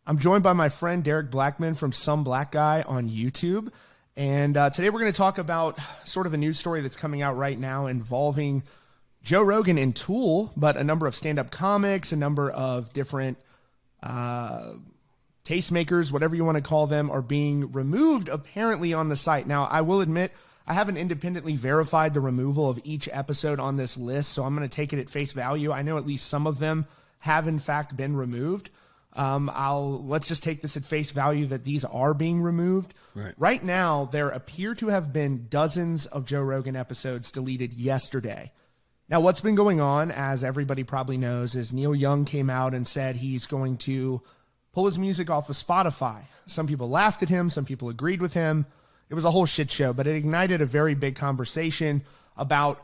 I'm joined by my friend Derek Blackman from SomeBlackGuy on YouTube. And today we're going to talk about sort of a news story that's coming out right now involving Joe Rogan and Tool, but a number of stand-up comics, a number of different tastemakers, whatever you want to call them, are being removed apparently on the site. Now, I will admit, I haven't independently verified the removal of each episode on this list, so I'm going to take it at face value. I know at least some of them have in fact been removed. Let's just take this at face value that these are being removed. Right now, there appear to have been dozens of Joe Rogan episodes deleted yesterday. Now, what's been going on, as everybody probably knows, is Neil Young came out and said he's going to pull his music off of Spotify. Some people laughed at him. Some people agreed with him. It was a whole shit show, but it ignited a very big conversation about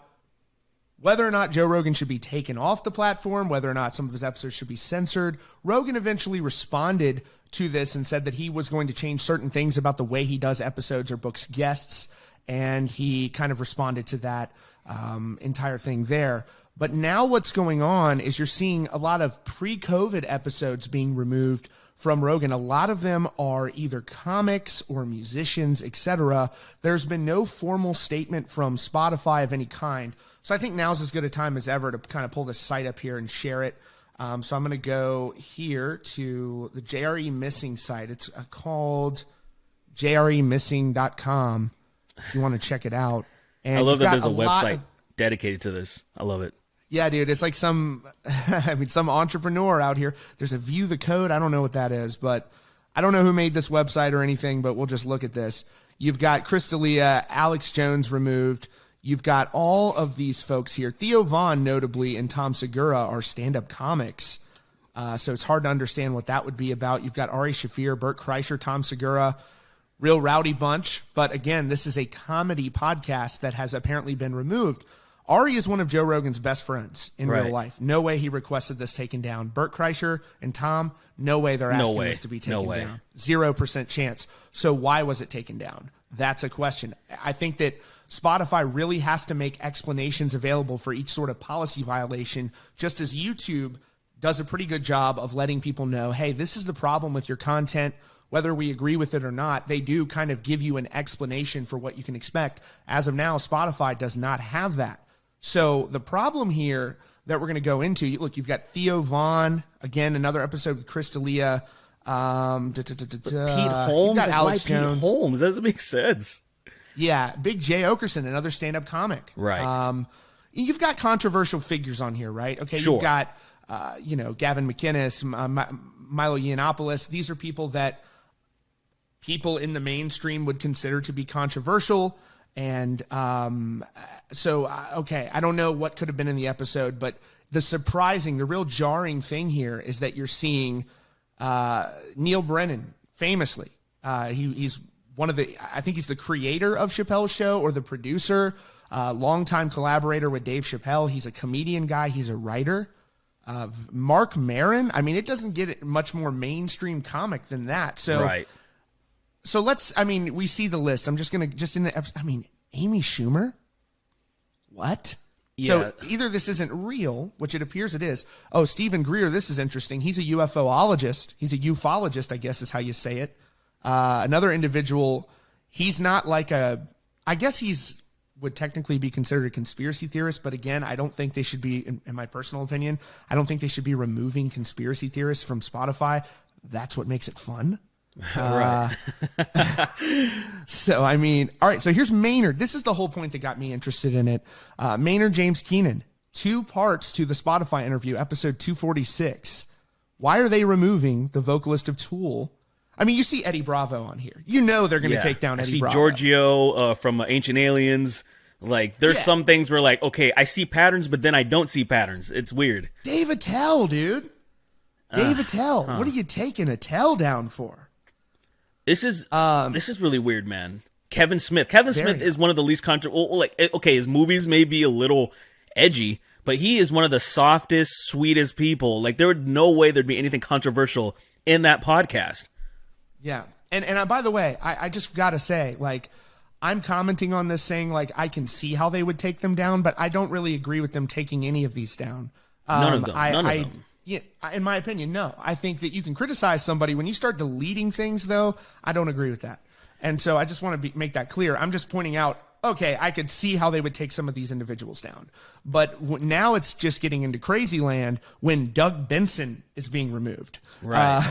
whether or not Joe Rogan should be taken off the platform, whether or not some of his episodes should be censored. Rogan eventually responded to this and said that he was going to change certain things about the way he does episodes or books guests, and he kind of responded to that entire thing there. But now what's going on is you're seeing a lot of pre-COVID episodes being removed from Rogan. A lot of them are either comics or musicians, etc. There's been no formal statement from Spotify of any kind. So I think now's as good a time as ever to kind of pull this site up here and share it. So I'm going to go here to the JRE Missing site. It's called jremissing.com if you want to check it out. And I love that there's a website dedicated to this. I love it. Yeah, dude, it's like some entrepreneur out here. There's a View the Code. I don't know what that is, but I don't know who made this website or anything, but we'll just look at this. You've got Chris D'Elia, Alex Jones removed. You've got all of these folks here. Theo Von, notably, and Tom Segura are stand-up comics. So it's hard to understand what that would be about. You've got Ari Shaffir, Bert Kreischer, Tom Segura, real rowdy bunch. But again, this is a comedy podcast that has apparently been removed. Ari is one of Joe Rogan's best friends in real life. No way he requested this taken down. Bert Kreischer and Tom, no way they're asking this to be taken down. 0% chance. So why was it taken down? That's a question. I think that Spotify really has to make explanations available for each sort of policy violation, just as YouTube does a pretty good job of letting people know, hey, this is the problem with your content. Whether we agree with it or not, they do kind of give you an explanation for what you can expect. As of now, Spotify does not have that. So the problem here that we're going to go into, look, you've got Theo Von, again, another episode with Chris D'Elia. Pete Holmes? You've got Alex Jones. Pete Holmes? That doesn't make sense. Yeah, Big Jay Okerson, another stand-up comic. Right. You've got controversial figures on here, right? Okay, sure. You've got, Gavin McInnes, Milo Yiannopoulos. These are people that people in the mainstream would consider to be controversial. And okay, I don't know what could have been in the episode, but the real jarring thing here is that you're seeing Neil Brennan, famously. He's I think he's the creator of Chappelle's Show or the producer, longtime collaborator with Dave Chappelle. He's a comedian guy. He's a writer. Mark Maron. I mean, it doesn't get much more mainstream comic than that. So, right. So we see the list. I'm just going to, Amy Schumer? What? Yeah. So either this isn't real, which it appears it is. Oh, Stephen Greer, this is interesting. He's a UFOologist. He's a ufologist, I guess is how you say it. Another individual, he's not like I guess would technically be considered a conspiracy theorist, but again, I don't think they should be, in my personal opinion, I don't think they should be removing conspiracy theorists from Spotify. That's what makes it fun. Right. So, all right. So here's Maynard. This is the whole point that got me interested in it. Maynard James Keenan, 2 parts to the Spotify interview, episode 246. Why are they removing the vocalist of Tool? You see Eddie Bravo on here. You know they're going to take down Eddie Bravo. Giorgio from Ancient Aliens. Like, there's some things where, like, okay, I see patterns, but then I don't see patterns. It's weird. Dave Attell, dude. Dave Attell. What are you taking Attell down for? This is really weird, man. Kevin Smith. Kevin Smith is one of the least controversial. Okay, his movies may be a little edgy, but he is one of the softest, sweetest people. Like, there would no way there'd be anything controversial in that podcast. Yeah. And by the way, I just got to say, like, I'm commenting on this saying, like, I can see how they would take them down, but I don't really agree with them taking any of these down. None of them. Yeah, in my opinion, no. I think that you can criticize somebody. When you start deleting things, though, I don't agree with that. And so I just want to make that clear. I'm just pointing out, okay, I could see how they would take some of these individuals down. But now it's just getting into crazy land when Doug Benson is being removed. Right.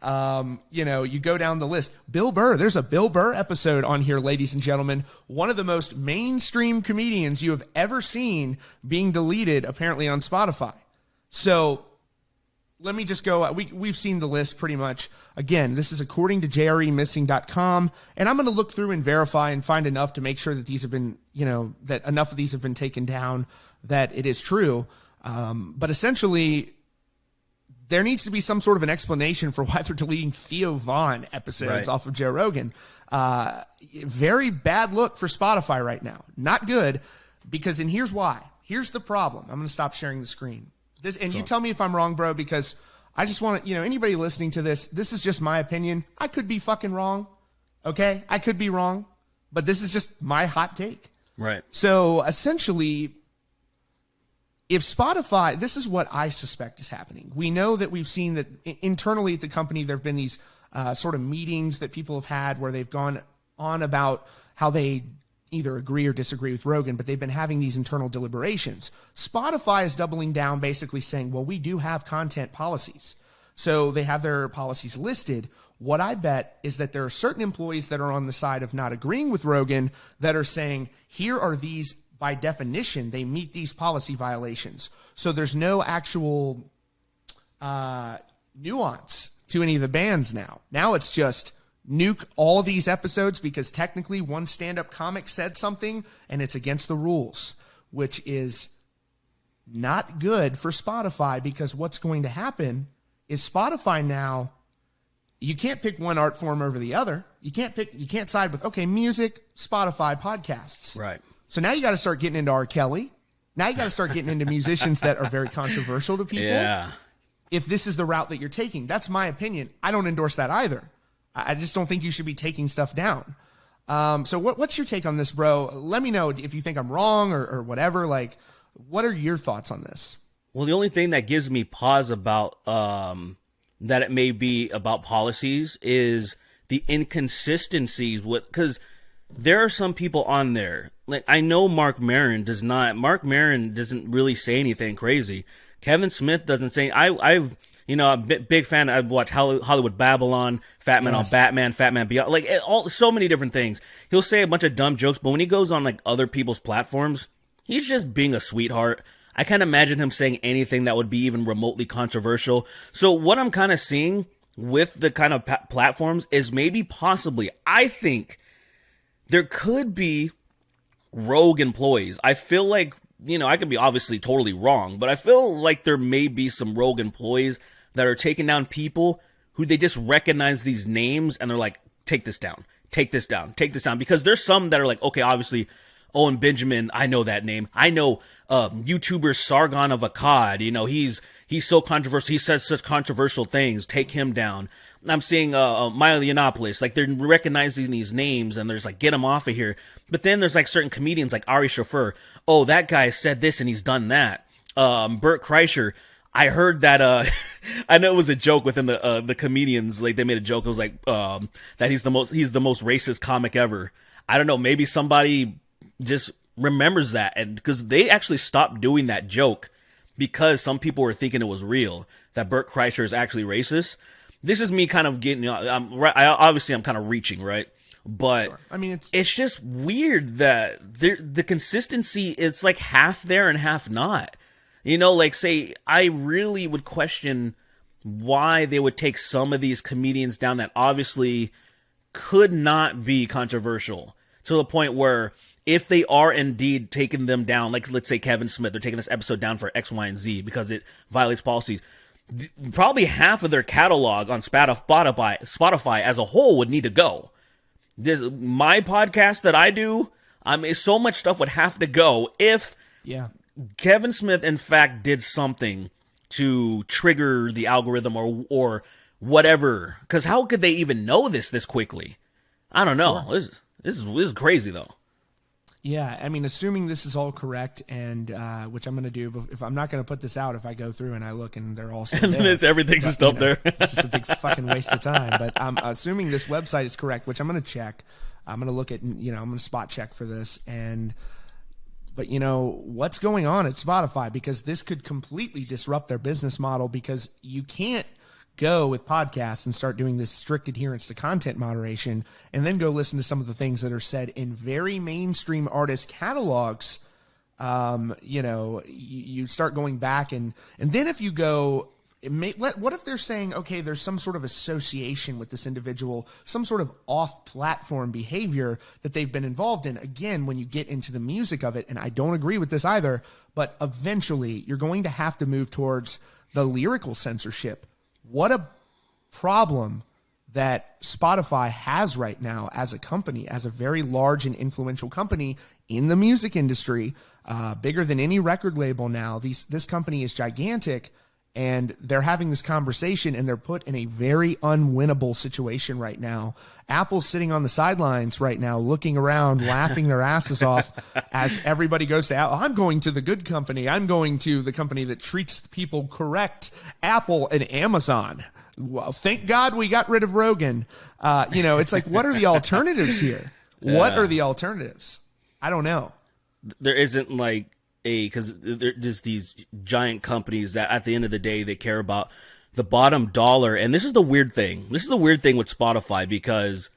You go down the list. Bill Burr, there's a Bill Burr episode on here, ladies and gentlemen. One of the most mainstream comedians you have ever seen being deleted, apparently on Spotify. So let me just go. We've seen the list pretty much. Again, this is according to jremissing.com, and I'm going to look through and verify and find enough to make sure that these have been, that enough of these have been taken down, that it is true. But essentially, there needs to be some sort of an explanation for why they're deleting Theo Von episodes off of Joe Rogan. Very bad look for Spotify right now. Not good, because, and here's why. Here's the problem. I'm going to stop sharing the screen. You tell me if I'm wrong, bro, because I just want to, anybody listening to this is just my opinion. I could be fucking wrong. Okay? I could be wrong, but this is just my hot take. Right. So essentially, if Spotify, this is what I suspect is happening. We know that we've seen that internally at the company, there have been these sort of meetings that people have had where they've gone on about how they either agree or disagree with Rogan, but they've been having these internal deliberations. Spotify is doubling down, basically saying, well, we do have content policies. So they have their policies listed. What I bet is that there are certain employees that are on the side of not agreeing with Rogan that are saying, here are these, by definition, they meet these policy violations. So there's no actual nuance to any of the bans now. Now it's just nuke all these episodes because technically one stand-up comic said something and it's against the rules, which is not good for Spotify, because what's going to happen is Spotify now, you can't pick one art form over the other. You can't side with, okay, music, Spotify, podcasts. Right. So now you got to start getting into R. Kelly. Now you got to start getting into musicians that are very controversial to people. Yeah. If this is the route that you're taking, that's my opinion. I don't endorse that either. I just don't think you should be taking stuff down. So what's your take on this, bro? Let me know if you think I'm wrong or whatever. Like, what are your thoughts on this? Well, the only thing that gives me pause about that it may be about policies is the inconsistencies. Because there are some people on there. Like, I know Mark Maron doesn't really say anything crazy. Kevin Smith doesn't say. I've a big fan. I've watched Hollywood Babylon, Fat Man on Batman, Fat Man Beyond, like so many different things. He'll say a bunch of dumb jokes, but when he goes on like other people's platforms, he's just being a sweetheart. I can't imagine him saying anything that would be even remotely controversial. So what I'm kind of seeing with the kind of platforms is maybe possibly, I think there could be rogue employees. I feel like, I could be obviously totally wrong, but I feel like there may be some rogue employees that are taking down people who they just recognize these names and they're like, take this down, take this down, take this down. Because there's some that are like, okay, obviously Owen Benjamin, I know that name. I know YouTuber Sargon of Akkad, he's so controversial. He says such controversial things. Take him down. I'm seeing Milo Yiannopoulos, like they're recognizing these names and there's like, get him off of here. But then there's like certain comedians like Ari Shaffir. Oh, that guy said this and he's done that. Bert Kreischer, I heard that, I know it was a joke within the comedians, like they made a joke. It was like, that he's the most racist comic ever. I don't know. Maybe somebody just remembers that. And because they actually stopped doing that joke because some people were thinking it was real, that Bert Kreischer is actually racist. This is me kind of getting, I'm kind of reaching, right? But sure. I mean, it's just weird that the consistency, it's like half there and half not. Like say, I really would question why they would take some of these comedians down that obviously could not be controversial to the point where if they are indeed taking them down, like let's say Kevin Smith, they're taking this episode down for X, Y, and Z because it violates policies. Probably half of their catalog on Spotify as a whole would need to go. My podcast that I do, so much stuff would have to go if Kevin Smith, in fact, did something to trigger the algorithm or whatever. Because how could they even know this quickly? I don't know. Sure. This is crazy, though. Yeah, I mean, assuming this is all correct, and which I'm going to do, but if I'm not going to put this out, if I go through and I look and they're all still and then everything's just up there. It's just a big fucking waste of time. But I'm assuming this website is correct, which I'm going to check. I'm going to look at, I'm going to spot check for this. But what's going on at Spotify? Because this could completely disrupt their business model, because you can't go with podcasts and start doing this strict adherence to content moderation and then go listen to some of the things that are said in very mainstream artist catalogs. You start going back and then if you go, what if they're saying, okay, there's some sort of association with this individual, some sort of off-platform behavior that they've been involved in. Again, when you get into the music of it, and I don't agree with this either, but eventually you're going to have to move towards the lyrical censorship. What a problem that Spotify has right now as a company, as a very large and influential company in the music industry, bigger than any record label now. This company is gigantic, and they're having this conversation, and they're put in a very unwinnable situation right now. Apple's sitting on the sidelines right now, looking around, laughing their asses off as everybody goes to Apple. I'm going to the good company. I'm going to the company that treats people correct, Apple and Amazon. Well, thank God we got rid of Rogan. It's like, what are the alternatives here? What are the alternatives? I don't know. There isn't like because there's these giant companies that at the end of the day, they care about the bottom dollar. And this is the weird thing. This is the weird thing with Spotify, because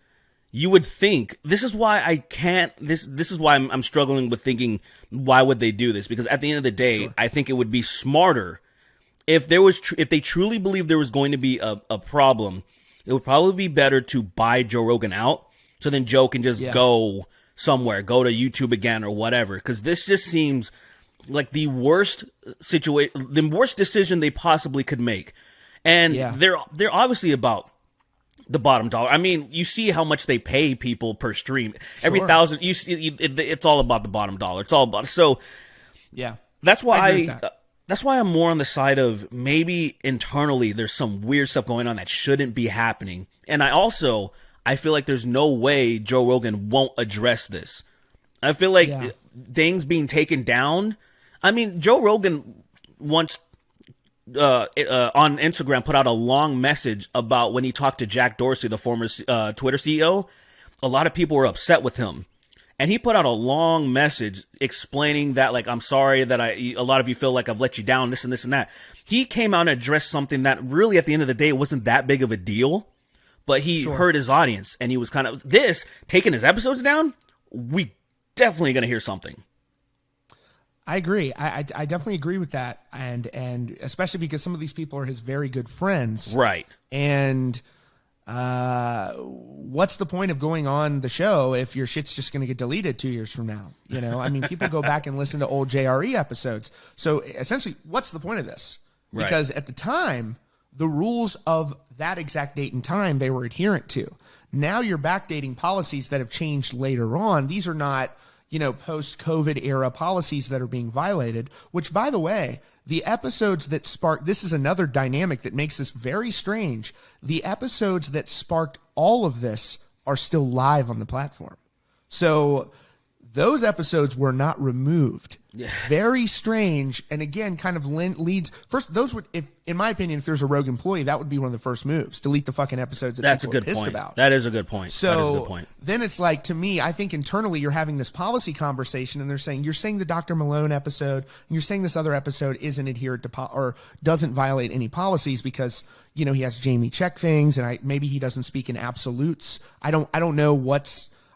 you would think, this is why I can't, this is why I'm struggling with thinking, why would they do this? Because at the end of the day, sure, I think it would be smarter if if they truly believed there was going to be a problem. It would probably be better to buy Joe Rogan out, so then Joe can just go somewhere, go to YouTube again or whatever. Because this just seems like the worst decision they possibly could make. And they're obviously about the bottom dollar. I mean, you see how much they pay people per stream. Sure. Every 1,000, you see, it's all about the bottom dollar. It's all about it. So that's why that's why I'm more on the side of maybe internally there's some weird stuff going on that shouldn't be happening. And I feel like there's no way Joe Rogan won't address this. I feel like things being taken down. I mean, Joe Rogan once on Instagram put out a long message about when he talked to Jack Dorsey, the former Twitter CEO. A lot of people were upset with him. And he put out a long message explaining that, like, I'm sorry that a lot of you feel like I've let you down, this and this and that. He came out and addressed something that really at the end of the day wasn't that big of a deal, but he heard his audience, and he was kind of, taking his episodes down, we definitely going to hear something. I agree. I definitely agree with that. And especially because some of these people are his very good friends. Right. And what's the point of going on the show if your shit's just going to get deleted 2 years from now? I mean, people go back and listen to old JRE episodes. So essentially, what's the point of this? Right. Because at the time, the rules of that exact date and time they were adherent to. Now you're backdating policies that have changed later on. These are not, post-COVID era policies that are being violated, which, by the way, the episodes that sparked, this is another dynamic that makes this very strange. The episodes that sparked all of this are still live on the platform. So those episodes were not removed. Yeah. Very strange. And again, kind of leads, first, those would, if, in my opinion, if there's a Rogue employee, that would be one of the first moves. Delete the fucking episodes that people are pissed about. That is a good point. So then it's like, to me, I think internally you're having this policy conversation and you're saying the Dr. Malone episode, and you're saying this other episode isn't adhered to or doesn't violate any policies because, he has Jamie check things and maybe he doesn't speak in absolutes. I don't know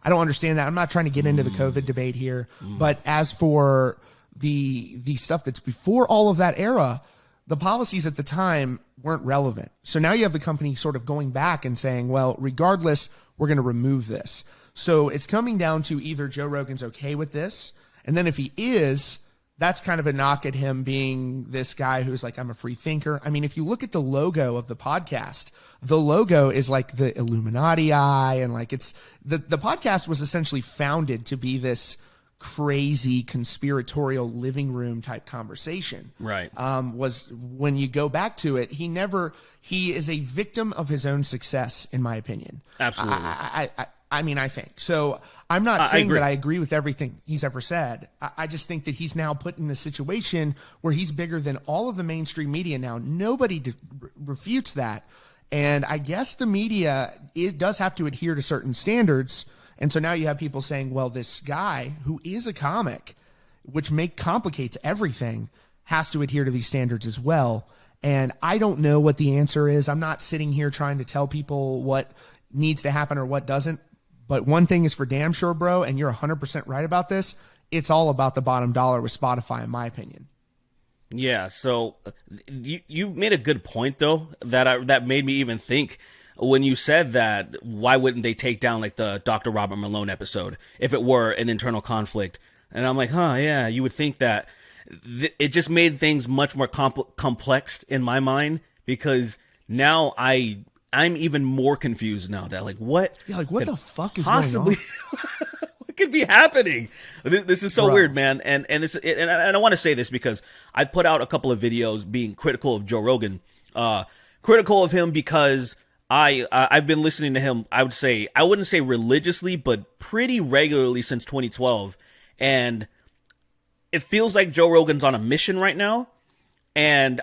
I don't understand that. I'm not trying to get into the COVID debate here, but as for the stuff that's before all of that era, the policies at the time weren't relevant. So now you have the company sort of going back and saying, well, regardless, we're going to remove this. So it's coming down to either Joe Rogan's okay with this, and then if he is, that's kind of a knock at him being this guy who's like, I'm a free thinker. I mean, if you look at the logo of the podcast, the logo is like the Illuminati eye, and like it's the podcast was essentially founded to be this crazy conspiratorial living room type conversation. Right. Was when you go back to it, he is a victim of his own success, in my opinion. Absolutely. I mean, I think. So I'm not saying agree. that I agree with everything he's ever said. I just think that he's now put in a situation where he's bigger than all of the mainstream media now. Nobody refutes that. And I guess the media, it does have to adhere to certain standards. And so now you have people saying, well, this guy who is a comic, which complicates everything, has to adhere to these standards as well. And I don't know what the answer is. I'm not sitting here trying to tell people what needs to happen or what doesn't. But one thing is for damn sure, bro, and you're 100% right about this, it's all about the bottom dollar with Spotify, in my opinion. Yeah, so you made a good point, though, that made me even think when you said that, why wouldn't they take down, like, the Dr. Robert Malone episode if it were an internal conflict? And I'm like, yeah, you would think that. It just made things much more complex in my mind, because now I'm even more confused now that, like, what? Yeah, like, what the fuck is going on? What could be happening? This is so weird, man. And I want to say this because I put out a couple of videos being critical of Joe Rogan, critical of him because I've been listening to him. I wouldn't say religiously, but pretty regularly since 2012, and it feels like Joe Rogan's on a mission right now, and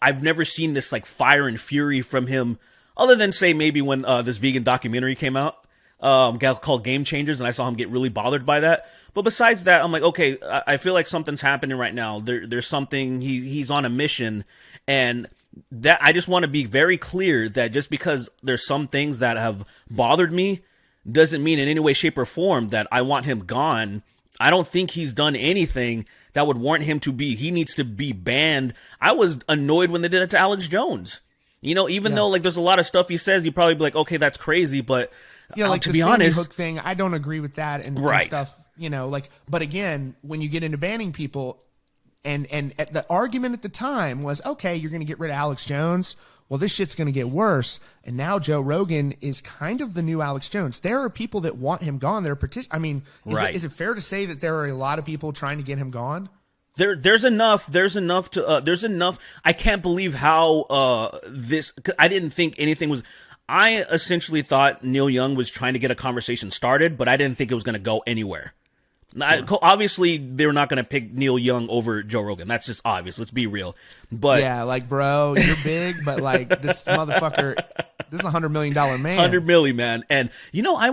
I've never seen this, like, fire and fury from him, other than, say, maybe when this vegan documentary came out, called Game Changers, and I saw him get really bothered by that. But besides that, I'm like, okay, I feel like something's happening right now. There's something, he's on a mission, and that I just want to be very clear that just because there's some things that have bothered me doesn't mean in any way, shape, or form that I want him gone. I don't think he's done anything that would warrant him he needs to be banned. I was annoyed when they did it to Alex Jones. You know, even though, like, there's a lot of stuff he says, you'd probably be like, okay, that's crazy, but like to the be Sandy honest, Hook thing, I don't agree with that and stuff, you know, like, but again, when you get into banning people, and the argument at the time was, okay, you're going to get rid of Alex Jones. Well, this shit's going to get worse. And now Joe Rogan is kind of the new Alex Jones. There are people that want him gone. They're I mean, is it fair to say that there are a lot of people trying to get him gone? There's enough. I can't believe how I didn't think anything was. I essentially thought Neil Young was trying to get a conversation started, but I didn't think it was going to go anywhere. Sure. Obviously, they're not going to pick Neil Young over Joe Rogan. That's just obvious. Let's be real. But yeah, like, bro, you're big, but, like, this motherfucker, this is $100 million man. 100 million, man. And, you know, I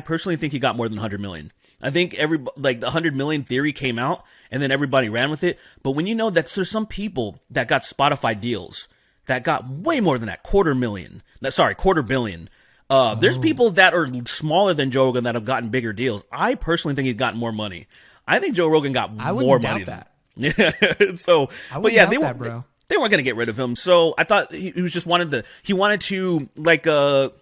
personally think he got more than 100 million. I think the 100 million theory came out and then everybody ran with it. But when you know that there's some people that got Spotify deals that got way more than that, $250 million. There's people that are smaller than Joe Rogan that have gotten bigger deals. I personally think he's gotten more money. I think Joe Rogan got more money. That. Yeah. So, but yeah, they weren't going to get rid of him. So I thought he wanted to like, you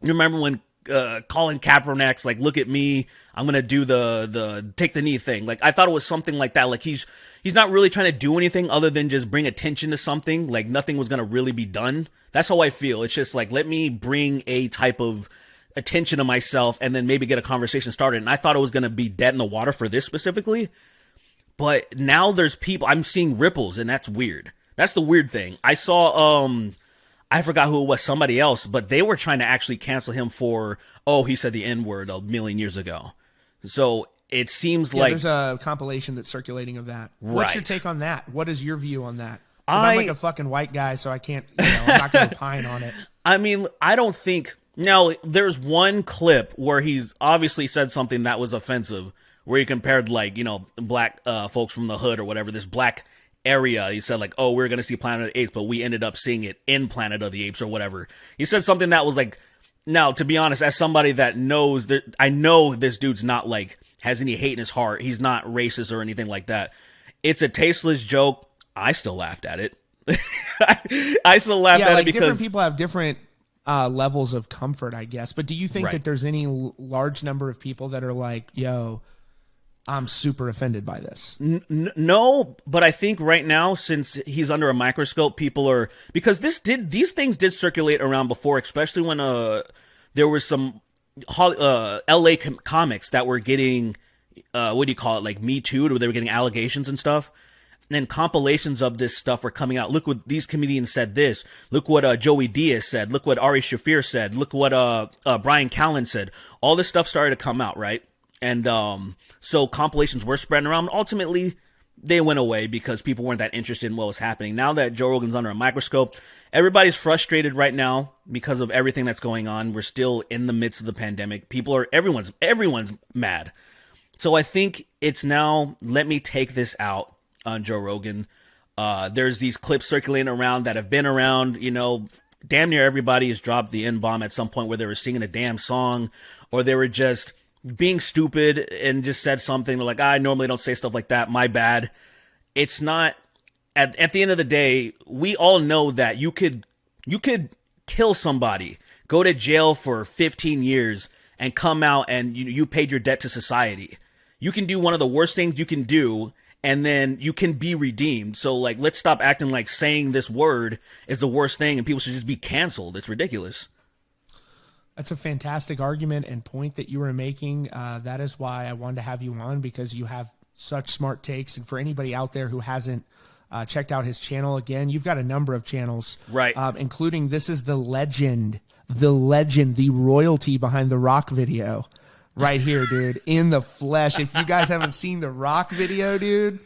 remember when Colin Kaepernick's like, look at me, I'm going to do the take the knee thing. Like, I thought it was something like that. Like, he's not really trying to do anything other than just bring attention to something. Like, nothing was going to really be done. That's how I feel. It's just like, let me bring a type of attention to myself and then maybe get a conversation started. And I thought it was going to be dead in the water for this specifically. But now there's people, I'm seeing ripples, and that's weird. That's the weird thing. I saw, I forgot who it was, somebody else, but they were trying to actually cancel him for, he said the N-word a million years ago. So it seems like there's a compilation that's circulating of that. Right. What's your take on that? What is your view on that? I'm like a fucking white guy, so I can't, I'm not going to opine on it. I mean, I don't think, now there's one clip where he's obviously said something that was offensive, where he compared, like, black folks from the hood or whatever, this black area. He said, like, we're going to see Planet of the Apes, but we ended up seeing it in Planet of the Apes or whatever. He said something that was like, now, to be honest, as somebody that knows that, I know this dude's not like, has any hate in his heart. He's not racist or anything like that. It's a tasteless joke. I still laughed at it. I still laughed at it because different people have different levels of comfort, I guess. But do you think that there's any large number of people that are like, yo, I'm super offended by this? No, but I think right now, since he's under a microscope, people are, because these things did circulate around before, especially when there was some LA comics that were getting what do you call it, like Me Too, where they were getting allegations and stuff. then compilations of this stuff were coming out. Look what these comedians said this. Look what Joey Diaz said. Look what Ari Shaffir said. Look what Brian Callen said. All this stuff started to come out, right? And so compilations were spreading around. Ultimately, they went away because people weren't that interested in what was happening. Now that Joe Rogan's under a microscope, everybody's frustrated right now because of everything that's going on. We're still in the midst of the pandemic. Everyone's mad. So I think it's now, let me take this out on Joe Rogan. There's these clips circulating around that have been around, damn near everybody has dropped the N-bomb at some point where they were singing a damn song or they were just being stupid and just said something like, I normally don't say stuff like that. My bad. It's not, at the end of the day, we all know that you could kill somebody, go to jail for 15 years and come out and you paid your debt to society. You can do one of the worst things you can do and then you can be redeemed. So like, let's stop acting like saying this word is the worst thing and people should just be canceled. It's ridiculous. That's a fantastic argument and point that you were making. That is why I wanted to have you on, because you have such smart takes. And for anybody out there who hasn't checked out his channel, again, you've got a number of channels, right? Including this is the legend, the royalty behind the Rock video right here, dude, in the flesh. If you guys haven't seen the Rock video, dude,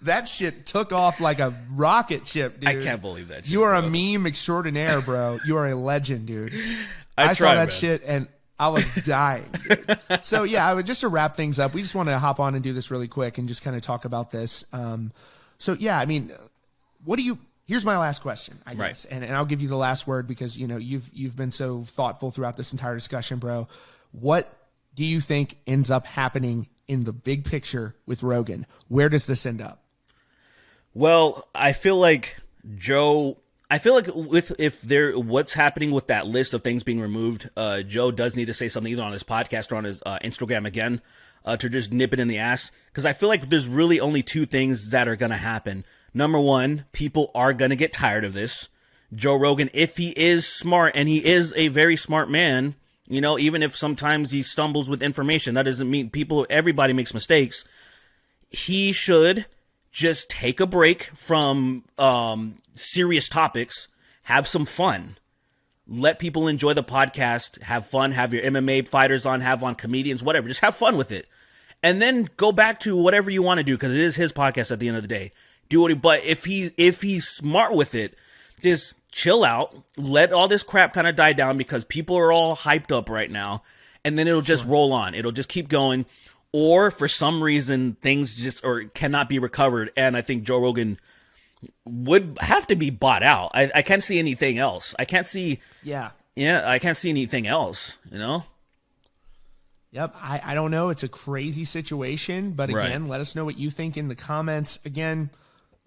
that shit took off like a rocket ship, dude. I can't believe that shit. You are a meme extraordinaire, bro. You are a legend, dude. I saw that shit and I was dying, dude. So yeah, just to wrap things up, we just want to hop on and do this really quick and just kind of talk about this. So yeah, I mean, here's my last question, I guess. Right. And I'll give you the last word because, you've been so thoughtful throughout this entire discussion, bro. What do you think ends up happening in the big picture with Rogan? Where does this end up? Well, I feel like what's happening with that list of things being removed, Joe does need to say something either on his podcast or on his Instagram again, to just nip it in the ass. Because I feel like there's really only two things that are going to happen. Number one, people are going to get tired of this. Joe Rogan, if he is smart, and he is a very smart man, even if sometimes he stumbles with information, that doesn't mean everybody makes mistakes. He should just take a break from serious topics, have some fun, let people enjoy the podcast, have fun, have your MMA fighters on, have on comedians, whatever, just have fun with it. And then go back to whatever you want to do, because it is his podcast at the end of the day. But if he's smart with it, just chill out, let all this crap kind of die down because people are all hyped up right now, and then it'll just roll on. It'll just keep going. Or for some reason, things just cannot be recovered. And I think Joe Rogan would have to be bought out. I can't see anything else. I can't see. Yeah. I can't see anything else, Yep. I don't know. It's a crazy situation. But again, let us know what you think in the comments. Again,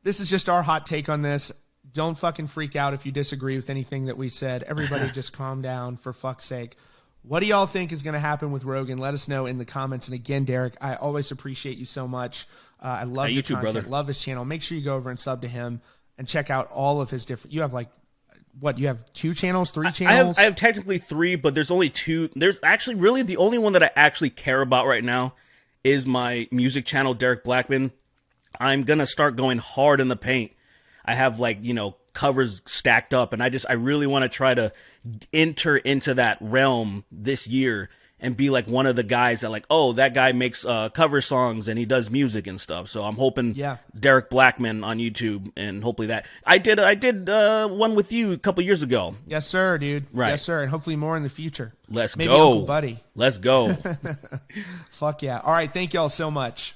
this is just our hot take on this. Don't fucking freak out if you disagree with anything that we said. Everybody just calm down, for fuck's sake. What do y'all think is going to happen with Rogan? Let us know in the comments. And again, Derek, I always appreciate you so much. I love your content, brother. Love his channel. Make sure you go over and sub to him and check out all of his different. You have you have 2 channels, 3 channels? I have technically 3, but there's only 2. There's actually really the only one that I actually care about right now is my music channel, Derek Blackman. I'm going to start going hard in the paint. I have covers stacked up, and I really want to try to enter into that realm this year and be like one of the guys that that guy makes cover songs and he does music and stuff. So I'm hoping Derek Blackman on YouTube, and hopefully that I did one with you a couple years ago. Yes, sir, dude. Right. Yes, sir. And hopefully more in the future. Maybe go. Uncle Buddy. Let's go. Fuck yeah. All right. Thank y'all so much.